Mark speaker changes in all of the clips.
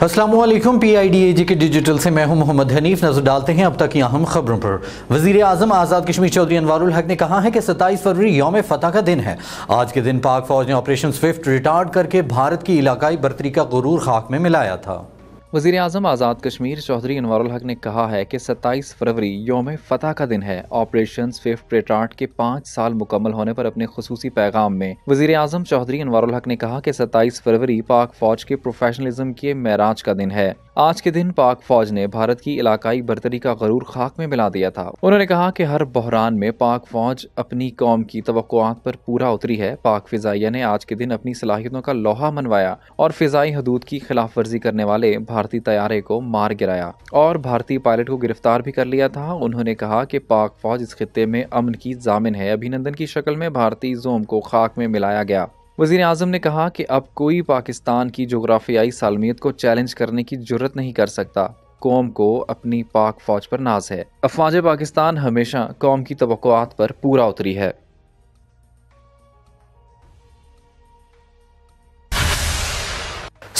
Speaker 1: अस्सलामु अलैकुम। PIDAG के डिजिटल से मैं हूं मोहम्मद हनीफ। नजर डालते हैं अब तक की अहम खबरों पर। वजीर आजम आज़ाद कश्मीर चौधरी अनवारुल हक ने कहा है कि 27 फरवरी यौम फतह का दिन है। आज के दिन पाक फौज ने ऑपरेशन स्विफ्ट रिटार्ड करके भारत की इलाकाई बर्तरी का गुरूर खाक में मिलाया था।
Speaker 2: वज़ीर आज़म आज़ाद कश्मीर चौधरी अनवारुल हक ने कहा है कि 27 फरवरी यौम फतह का दिन है। ऑपरेशन स्विफ्ट रिटार्ड के 5 साल मुकम्मल होने पर अपने खुसूसी पैगाम में वज़ीर आज़म चौधरी अनवारुल हक ने कहा कि 27 फरवरी पाक फौज के प्रोफेशनलिज्म के मेराज का दिन है। आज के दिन पाक फौज ने भारत की इलाकाई बर्तरी का गरूर खाक में मिला दिया था। उन्होंने कहा कि हर बहरान में पाक फौज अपनी कौम की तवक्कुआत पर पूरा उतरी है। पाक फिजाइया ने आज के दिन अपनी सलाहियतों का लोहा मनवाया और फिजाई हदूद की खिलाफ वर्जी करने वाले भारतीय तैयारे को मार गिराया और भारतीय पायलट को गिरफ्तार भी कर लिया था। उन्होंने कहा कि पाक फौज इस खित्ते में अमन की जामिन है। अभिनंदन की शक्ल में भारतीय जोम को खाक में मिलाया गया। वज़ीर आज़म ने कहा कि अब कोई पाकिस्तान की जोग्राफियाई सालमियत को चैलेंज करने की जुर्रत नहीं कर सकता। कौम को अपनी पाक फौज पर नाज है। अफवाज पाकिस्तान हमेशा कौम की तवक्कुआत पर पूरा उतरी है।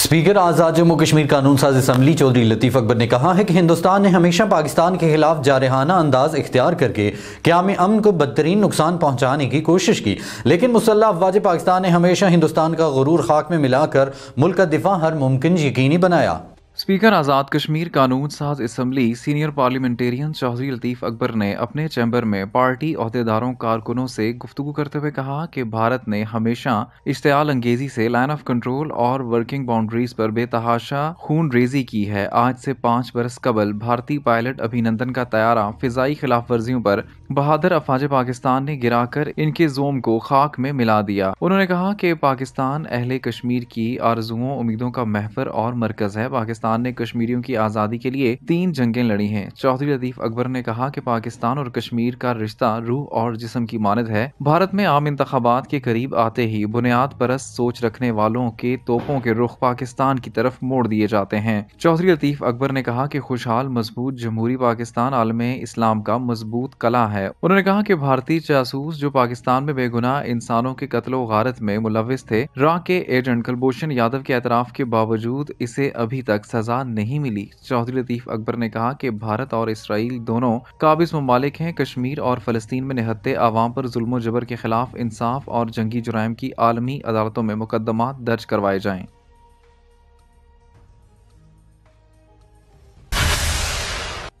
Speaker 1: स्पीकर आज़ाद जम्मू कश्मीर कानून साज असम्बली चौधरी लतीफ़ अकबर ने कहा है कि हिंदुस्तान ने हमेशा पाकिस्तान के खिलाफ जारहाना अंदाज इख्तियार करके क़याम अमन को बदतरीन नुकसान पहुंचाने की कोशिश की, लेकिन मुसल्लह अफवाज पाकिस्तान ने हमेशा हिंदुस्तान का गुरूर खाक में मिलाकर मुल्क का दिफा हर मुमकिन यकीनी बनाया।
Speaker 2: स्पीकर आज़ाद कश्मीर कानून साज असम्बली सीनियर पार्लियामेंटेरियन चौधरी लतीफ़ अकबर ने अपने चैम्बर में पार्टी अहदेदारों कारकुनों से गुफ्तगू करते हुए कहा कि भारत ने हमेशा इश्तियाल अंगेजी से लाइन ऑफ कंट्रोल और वर्किंग बाउंड्रीज पर बेतहाशा खून रेजी की है। आज से 5 बरस कबल भारतीय पायलट अभिनंदन का तैयारा फिजाई खिलाफ वर्जियों पर बहादुर अफवाज पाकिस्तान ने गिराकर इनके जोम को खाक में मिला दिया। उन्होंने कहा कि पाकिस्तान अहले कश्मीर की आरजुओं उम्मीदों का महफर और मरकज है। पाकिस्तान ने कश्मीरियों की आज़ादी के लिए 3 जंगें लड़ी हैं। चौधरी लतीफ़ अकबर ने कहा कि पाकिस्तान और कश्मीर का रिश्ता रूह और जिस्म की मानद है। भारत में आम इंतखाबात के करीब आते ही बुनियाद परस्त सोच रखने वालों के तोपों के रुख पाकिस्तान की तरफ मोड़ दिए जाते हैं। चौधरी लतीफ़ अकबर ने कहा कि खुशहाल मजबूत जमहूरी पाकिस्तान आलम इस्लाम का मजबूत कला है। उन्होंने कहा कि भारतीय जासूस जो पाकिस्तान में बेगुनाह इंसानों के कत्लो गारत में मुलविस थे, रा के एजेंट कुलभूषण यादव के एतराफ के बावजूद इसे अभी तक सजा नहीं मिली। चौधरी लतीफ़ अकबर ने कहा कि भारत और इसराइल दोनों काबिज ममालिक हैं। कश्मीर और फलस्तीन में निहत्ते आवाम पर जुल्म जबर के खिलाफ इंसाफ और जंगी जुराइम की आलमी अदालतों में मुकदमात दर्ज करवाए जाएं।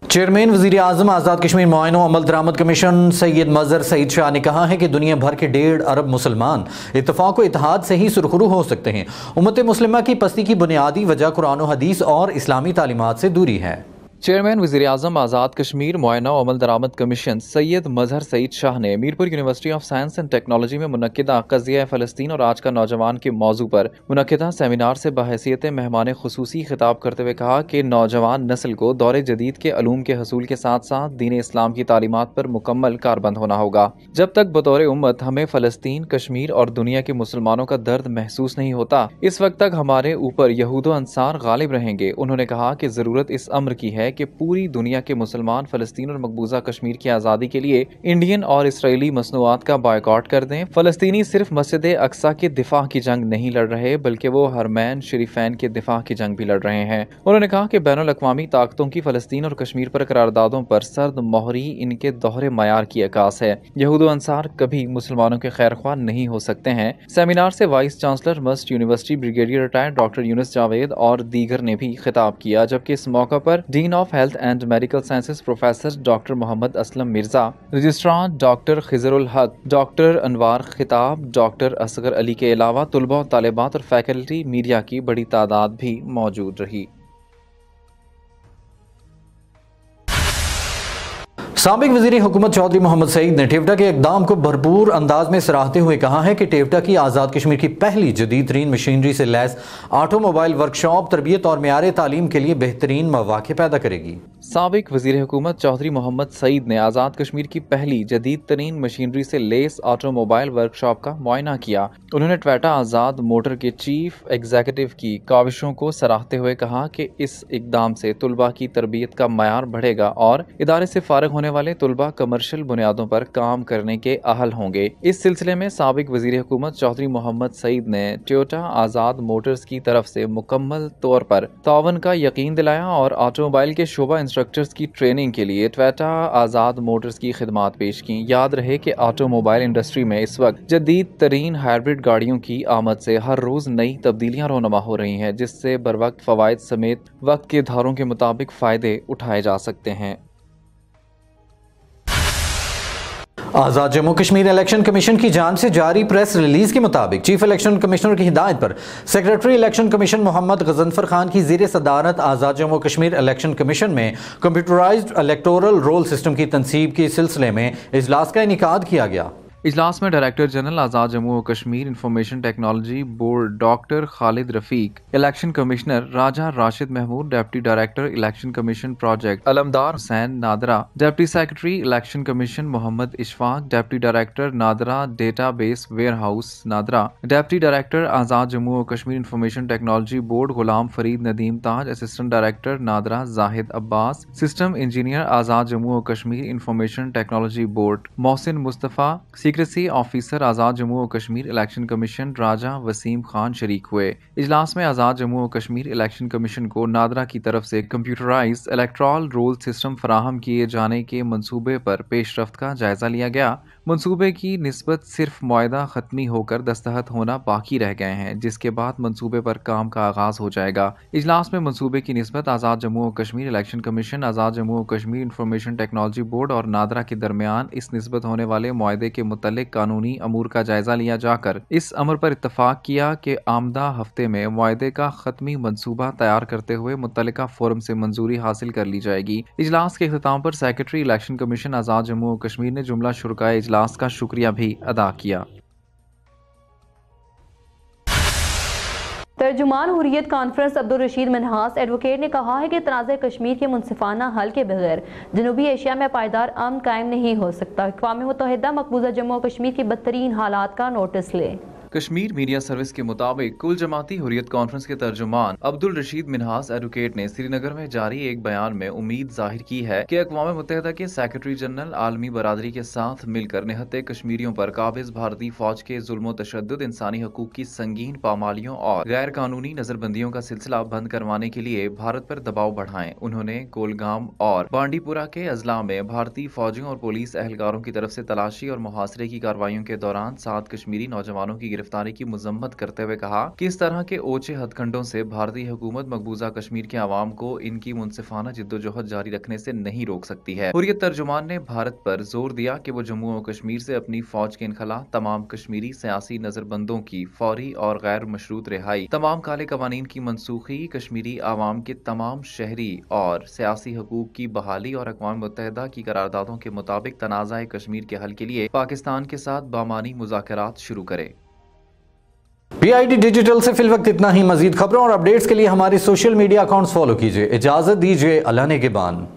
Speaker 1: चेयरमैन वज़ीर आज़म आज़ाद कश्मीर मुआयना अमल दरामद कमीशन सैयद मज़हर सईद शाह ने कहा है कि दुनिया भर के 1.5 अरब मुसलमान इत्तफ़ाक़ व इत्तेहाद से ही सुरखरू हो सकते हैं। उम्मत मुस्लिमा की पस्ती की बुनियादी वजह कुरान व हदीस और इस्लामी तालीमात से दूरी है।
Speaker 2: चेयरमैन वज़ीर आज़म आज़ाद कश्मीर मुआयना अमल दरामद कमीशन सैयद मज़हर सईद शाह ने Mirpur university of science and technology में मुनक्किदा क़ज़िया फ़लस्तीन और आज का नौजवान के मौजू पर मुनक्किदा सेमिनार से बहैसियत मेहमान खुसूसी खिताब करते हुए कहा कि नौजवान नस्ल को दौरे जदीद के अलूम के हसूल के साथ साथ दीन इस्लाम की तालीमात पर मुकम्मल कारबंद होना होगा। जब तक बतौर उम्मत हमें फ़लस्तीन, कश्मीर और दुनिया के मुसलमानों का दर्द महसूस नहीं होता, इस वक्त तक हमारे ऊपर यहूद अंसार गालिब रहेंगे। उन्होंने कहा कि ज़रूरत इस अम्र की है कि पूरी दुनिया के मुसलमान फ़लस्तीन और मकबूजा कश्मीर की आज़ादी के लिए इंडियन और इसराइली मसनूआत का बायकॉट कर दें। फ़लस्तीनी सिर्फ मस्जिद अक्सा के दिफा की जंग नहीं लड़ रहे, बल्कि वो हरमैन शरीफैन के दिफा की जंग भी लड़ रहे हैं। उन्होंने कहा कि बैनुल अक़वामी ताकतों की फ़लस्तीन और कश्मीर पर करारदादों पर सर्द मोहरी इनके दोहरे मयार की अकास है। यहूद अंसार कभी मुसलमानों के खैर ख्वाह नहीं हो सकते हैं। सेमिनार से vice chancellor must university brigadier retired doctor Yunus Javed और दीगर ने भी खिताब किया, जबकि इस मौका पर dean of health and medical sciences professor doctor Mohammad Aslam Mirza, registrar doctor Khizrul Haq, doctor अनवार खिताब, डॉक्टर असगर अली के अलावा तुलबा, तालिबात और फैकल्टी मीडिया की बड़ी तादाद भी मौजूद रही।
Speaker 1: साबिक वज़ीर हुकूमत चौधरी मोहम्मद सईद ने टेवटा के इक़दाम को भरपूर अंदाज में सराहते हुए कहा है कि टेवटा की आज़ाद कश्मीर की पहली जदीद तरीन मशीनरी से लैस ऑटोमोबाइल वर्कशॉप तरबियत और मेयार तालीम के लिए बेहतरीन मौक़े पैदा करेगी।
Speaker 2: साबिक वजीर हुकूमत चौधरी मोहम्मद सईद ने आज़ाद कश्मीर की पहली जदीद तरीन मशीनरी से लेस ऑटोमोबाइल वर्कशॉप का मुआयना किया। उन्होंने ट्वेटा आज़ाद मोटर के चीफ एग्जीक्यूटिव की काविशों को सराहते हुए कहा कि इस इकदाम से तुलबा की तरबियत का मयार बढ़ेगा और इदारे से फारिग होने वाले तुलबा कमर्शियल बुनियादों पर काम करने के अहल होंगे। इस सिलसिले में साबिक वजीर हुकूमत चौधरी मोहम्मद सईद ने टोयोटा आज़ाद मोटर्स की तरफ से मुकम्मल तौर पर तावन का यकीन दिलाया और ऑटोमोबाइल के शोबा इंस्ट्रक्टर्स की ट्रेनिंग के लिए टोयोटा आज़ाद मोटर्स की खिदमात पेश की। याद रहे कि ऑटोमोबाइल इंडस्ट्री में इस वक्त जदीद तरीन हाइब्रिड गाड़ियों की आमद से हर रोज नई तब्दीलियां रोनमा हो रही हैं, जिससे बर वक्त फवायद समेत वक्त के धारों के मुताबिक फायदे उठाए जा सकते हैं।
Speaker 1: आज़ाद जम्मू कश्मीर इलेक्शन कमीशन की जानिब से जारी प्रेस रिलीज के मुताबिक चीफ इलेक्शन कमिश्नर की हिदायत पर secretary election commission Mohammad Ghazanfar Khan की ज़ेर सदारत आज़ाद जम्मू कश्मीर इलेक्शन कमीशन में कंप्यूटराइज्ड इलेक्टोरल रोल सिस्टम की तनसीब के सिलसिले में इजलास का इनेकाद किया गया।
Speaker 2: इजलास में डायरेक्टर जनरल आज़ाद जम्मू और Kashmir information technology board doctor Khalid Rafiq, election commissioner Raja Rashid Mahmood, deputy director election commission project Alamdar Hussain NADRA, deputy secretary election commission Mohammad Ishfaq, deputy director NADRA database warehouse NADRA, deputy director Azad Jammu और Kashmir information technology board Ghulam Farid Nadeem Taj, assistant director NADRA Zahid Abbas, system engineer Azad Jammu और Kashmir information technology board Mohsin Mustafa, secrecy officer Azad Jammu और Kashmir election commission राजा वसीम खान शरीक हुए। इजलास में आज़ाद जम्मू और Kashmir election commission को नादरा की तरफ से कंप्यूटराइज्ड इलेक्ट्रल रोल सिस्टम फराहम किए जाने के मंसूबे पर पेशरफ्त का जायजा लिया गया। मंसूबे की निस्बत सिर्फ मुआहदा खत्मी होकर दस्तखत होना बाकी रह गए हैं, जिसके बाद मंसूबे पर काम का आगाज हो जाएगा। इजलास में मंसूबे की निस्बत आज़ाद जम्मू और कश्मीर इलेक्शन कमीशन, आज़ाद जम्मू और कश्मीर इंफॉर्मेशन टेक्नोलॉजी बोर्ड और नादरा के दरमियान इस निस्बत होने वाले मुआहदे के मुतल्लिक कानूनी अमूर का जायजा लिया जाकर इस अमर पर इत्तफाक किया कि आमदा हफ्ते में मुआहदे का खत्मी मंसूबा तैयार करते हुए मुतल्लिका फोरम से मंजूरी हासिल कर ली जाएगी। इजलास के इख्तिताम पर सेक्रेटरी इलेक्शन कमीशन आज़ाद जम्मू और कश्मीर ने जुमला शुरकाए इजलास का शुक्रिया भी अदा किया।
Speaker 3: तर्जुमान हुर्रियत कॉन्फ्रेंस अब्दुल रशीद मिन्हास एडवोकेट ने कहा है कि तनाज़े कश्मीर के मुनसिफाना हल के बगैर जनूबी एशिया में पायदार अमन कायम नहीं हो सकता। अक़वाम मुत्तहिदा मकबूजा जम्मू और कश्मीर की बदतरीन हालात का नोटिस ले।
Speaker 2: कश्मीर मीडिया सर्विस के मुताबिक कुल जमाती हुर्रियत कॉन्फ्रेंस के तर्जुमान अब्दुल रशीद मिन्हास एडवोकेट ने श्रीनगर में जारी एक बयान में उम्मीद जाहिर की है कि अक़वाम मुत्तहिदा के सेक्रेटरी जनरल आलमी बरादरी के साथ मिलकर निहत्ते कश्मीरियों पर काबिज भारतीय फौज के जुल्म तशद्दुद, इंसानी हकूक की संगीन पामालियों और गैर कानूनी नजरबंदियों का सिलसिला बंद करवाने के लिए भारत पर दबाव बढ़ाएं। उन्होंने कोलगाम और बांडीपुरा के अजला में भारतीय फौजियों और पुलिस एहलकारों की तरफ से तलाशी और मुहासरे की कार्रवाइयों के दौरान 7 कश्मीरी नौजवानों की गिरफ्तारी की मजम्मत करते हुए कहा कि इस तरह के ओछे हथकंडों से भारतीय हुकूमत मकबूजा कश्मीर के आवाम को इनकी मुनसिफाना जिद्दोजहद जारी रखने से नहीं रोक सकती है। हुर्रियत तर्जुमान ने भारत पर जोर दिया कि वो जम्मू और कश्मीर से अपनी फौज के इनखला, तमाम कश्मीरी सियासी नजरबंदों की फौरी और गैर मशरूत रिहाई, तमाम काले कवानीन की मनसूखी, कश्मीरी आवाम के तमाम शहरी और सियासी हकूक की बहाली और अक़वाम मुत्तहिदा की करारदादों के मुताबिक तनाज़ा कश्मीर के हल के लिए पाकिस्तान के साथ बामानी मुज़ाकरात शुरू करे।
Speaker 1: PID डिजिटल से फिलवक्त इतना ही। मजीद खबरों और अपडेट्स के लिए हमारे सोशल मीडिया अकाउंट्स फॉलो कीजिए। इजाजत दीजिए, अल्लाह ने के बान।